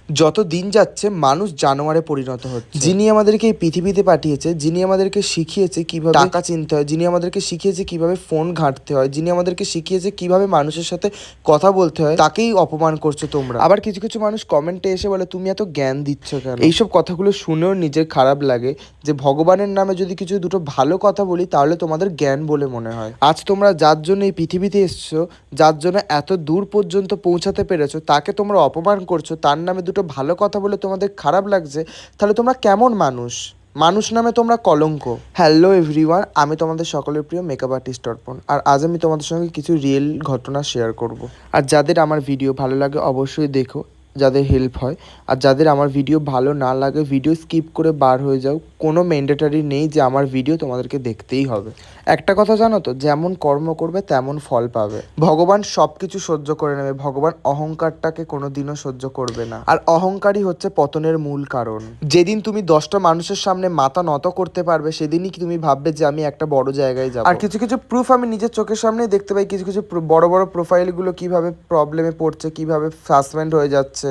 যত দিন যাচ্ছে মানুষ জানোয়ারে পরিণত হচ্ছে। যিনি আমাদেরকে এই পৃথিবীতে পাঠিয়েছে, যিনি আমাদেরকে শিখিয়েছে কিভাবে টাকা চিনতে হয়, যিনি আমাদেরকে শিখিয়েছে কিভাবে ফোন ঘাঁটতে হয়, যিনি আমাদেরকে শিখিয়েছে কিভাবে মানুষের সাথে কথা বলতে হয়, তাকেই অপমান করছো তোমরা। আবার কিছু কিছু মানুষ কমেন্টে এসে বলে তুমি এত জ্ঞান দিচ্ছ কেন। এইসব কথাগুলো শুনেও নিজের খারাপ লাগে যে ভগবানের নামে যদি কিছু দুটো ভালো কথা বলি তাহলে তোমাদের জ্ঞান বলে মনে হয়। আজ তোমরা যার জন্য এই পৃথিবীতে এসছো, যার জন্য এত দূর পর্যন্ত পৌঁছাতে পেরেছো, তাকে তোমরা অপমান করছো, তার নামে দুটো ভালো কথা বলে তোমাদের খারাপ লাগছে, তাহলে তোমরা কেমন মানুষ? মানুষ নামে তোমরা কলঙ্ক। হ্যালো এভরিওয়ান, আমি তোমাদের সকলের প্রিয় মেকআপ আর্টিস্ট অর্পণ। আর আজ আমি তোমাদের সঙ্গে কিছু রিয়েল ঘটনা শেয়ার করব। আর যাদের আমার ভিডিও ভালো লাগে অবশ্যই দেখো, যাদের হেল্প হয়। আর যাদের আমার ভিডিও ভালো না লাগে ভিডিও স্কিপ করে বার হয়ে যাও। কোনো ম্যান্ডেটারি নেই যে আমার ভিডিও তোমাদেরকে দেখতেই হবে। একটা কথা জানো তো, যেমন কর্ম করবে তেমন ফল পাবে। ভগবান সব কিছু সহ্য করে নেবে, ভগবান অহংকারটাকে কোনোদিনও সহ্য করবে না। আর অহংকারই হচ্ছে পতনের মূল কারণ। যেদিন তুমি 10টা মানুষের সামনে মাথা নত করতে পারবে সেদিনই কি তুমি ভাববে যে আমি একটা বড় জায়গায় যাব। আর কিছু কিছু প্রুফ আমি নিজের চোখের সামনেই দেখতে পাই, কিছু কিছু বড় বড় প্রোফাইলগুলো কিভাবে প্রবলেমে পড়ছে, কিভাবে সাসপেন্ড হয়ে যাচ্ছে।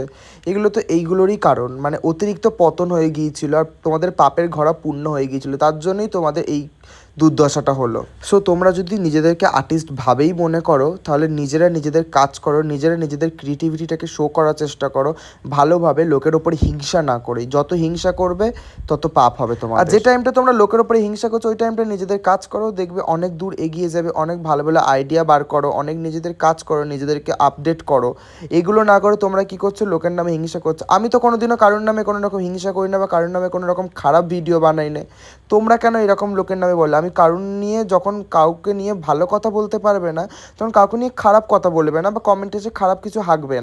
এগুলো তো এইগুলোরই কারণ, মানে অতিরিক্ত পতন হয়ে গিয়েছিল আর তোমাদের পাপের ঘোড়া পূর্ণ হয়ে গিয়েছিল, তার জন্যই তোমাদের এই দুর্দশাটা হলো। সো তোমরা যদি নিজেদেরকে আর্টিস্ট ভাবেই মনে করো তাহলে নিজেরা নিজেদের কাজ করো, নিজেরা নিজেদের ক্রিয়েটিভিটিটাকে শো করার চেষ্টা করো ভালোভাবে, লোকের ওপরে হিংসা না করে। যত হিংসা করবে তত পাপ হবে তোমার। আর যে টাইমটা তোমরা লোকের ওপরে হিংসা করছো ওই টাইমটা নিজেদের কাজ করো, দেখবে অনেক দূর এগিয়ে যাবে। অনেক ভালো ভালো আইডিয়া বার করো, অনেক নিজেদের কাজ করো, নিজেদেরকে আপডেট করো। এগুলো না করে তোমরা কি করছো, লোকের নামে হিংসা করছো। আমি তো কোনোদিনও কারোর নামে কোনো রকম হিংসা করি না বা কারোর নামে কোনো রকম খারাপ ভিডিও বানাই না। তোমরা কেন এরকম লোকের নামে বললে? আমি কারণ নিয়ে যখন কাউকে নিয়ে ভালো কথা বলতে পারবে না তখন কাউকে নিয়ে খারাপ কথা বলবে না বা কমেন্টে এসে খারাপ কিছু হাঁকবে না।